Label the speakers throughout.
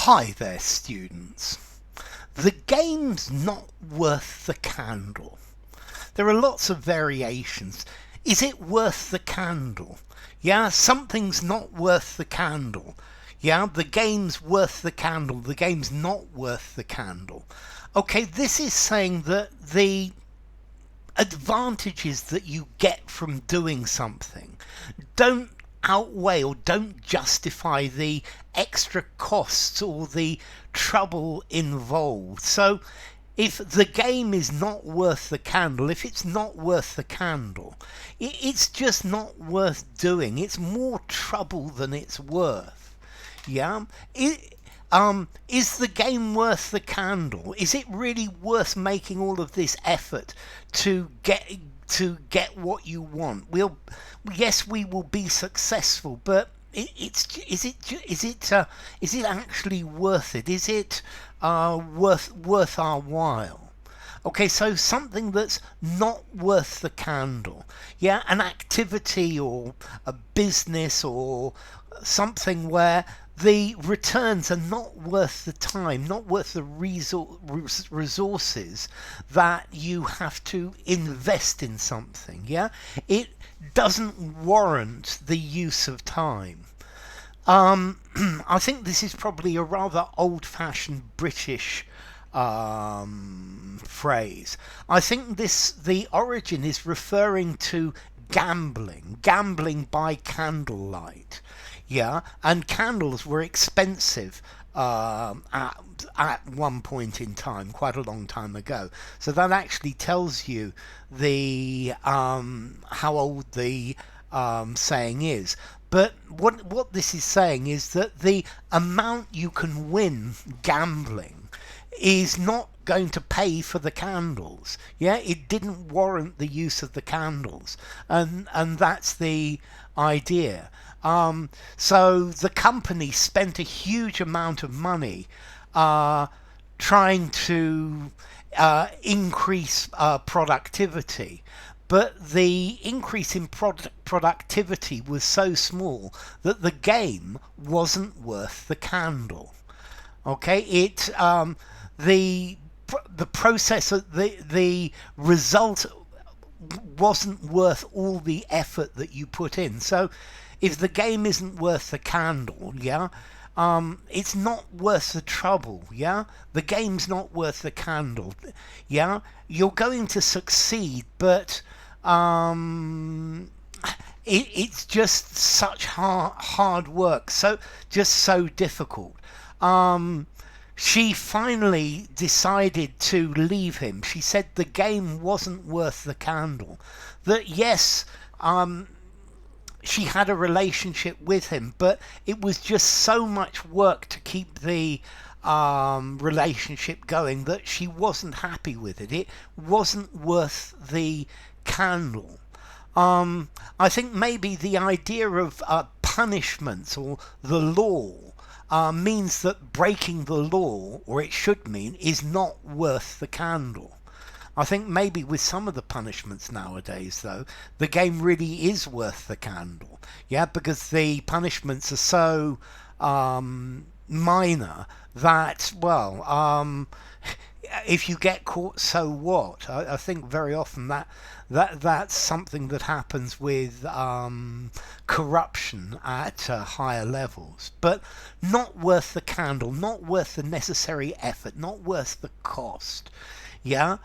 Speaker 1: Hi there, students. The game's not worth the candle. There are lots of variations. Is it worth the candle? Yeah, something's not worth the candle. Yeah, the game's worth the candle. The game's not worth the candle. Okay, this is saying that the advantages that you get from doing something don't outweigh or don't justify the extra costs or the trouble involved. So if the game is not worth the candle, if it's not worth the candle, it's just not worth doing. It's more trouble than it's worth. Yeah. Is the game worth the candle? Is it really worth making all of this effort to get what you want? Yes, we will be successful, but is it actually worth it? Is it worth our while? Okay, so something that's not worth the candle. Yeah, an activity or a business or something where the returns are not worth the time, not worth the resources that you have to invest in something. Yeah, it doesn't warrant the use of time. I think this is probably a rather old-fashioned British phrase. I think the origin is referring to gambling by candlelight. Yeah, and candles were expensive at one point in time, quite a long time ago. So that actually tells you the how old the saying is. But what this is saying is that the amount you can win gambling is not going to pay for the candles. Yeah, it didn't warrant the use of the candles, and that's the idea. So the company spent a huge amount of money trying to increase productivity, but the increase in productivity was so small that the game wasn't worth the candle. Okay, the process, the result wasn't worth all the effort that you put in. So if the game isn't worth the candle, yeah, it's not worth the trouble. Yeah, the game's not worth the candle. Yeah, you're going to succeed, but it's just such hard work, so just so difficult. She finally decided to leave him. She said the game wasn't worth the candle. That yes, she had a relationship with him, but it was just so much work to keep the relationship going that she wasn't happy with it. It wasn't worth the candle. I think maybe the idea of punishments or the law means that breaking the law, or it should mean, is not worth the candle. I think maybe with some of the punishments nowadays, though, the game really is worth the candle. Yeah, because the punishments are so minor that, well, if you get caught, so what? I think very often that's something that happens with corruption at higher levels, but not worth the candle, not worth the necessary effort, not worth the cost. Yeah,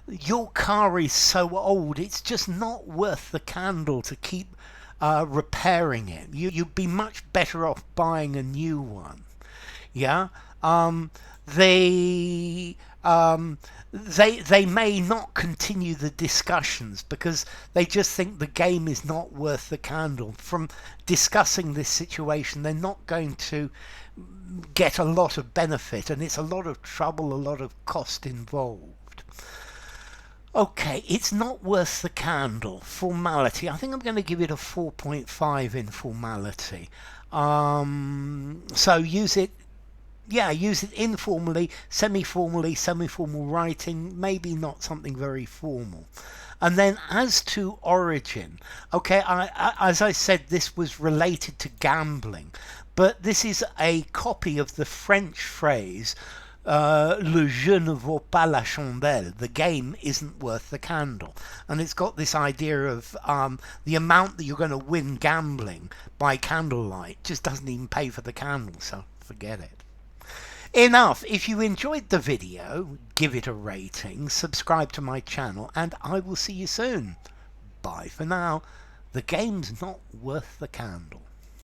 Speaker 1: your car is so old, it's just not worth the candle to keep repairing it. You'd be much better off buying a new one. Yeah, they may not continue the discussions because they just think the game is not worth the candle. From discussing this situation, they're not going to get a lot of benefit, and it's a lot of trouble, a lot of cost involved. Okay, it's not worth the candle. Formality. I think I'm going to give it a 4.5 in formality. So use it yeah, use it informally, semi-formally, semi-formal writing, maybe not something very formal. And then as to origin, okay, as I said, this was related to gambling, but this is a copy of the French phrase, le jeu ne vaut pas la chandelle, the game isn't worth the candle. And it's got this idea of the amount that you're going to win gambling by candlelight just doesn't even pay for the candle, so forget it. Enough. If you enjoyed the video, give it a rating, subscribe to my channel, and I will see you soon. Bye for now. The game's not worth the candle.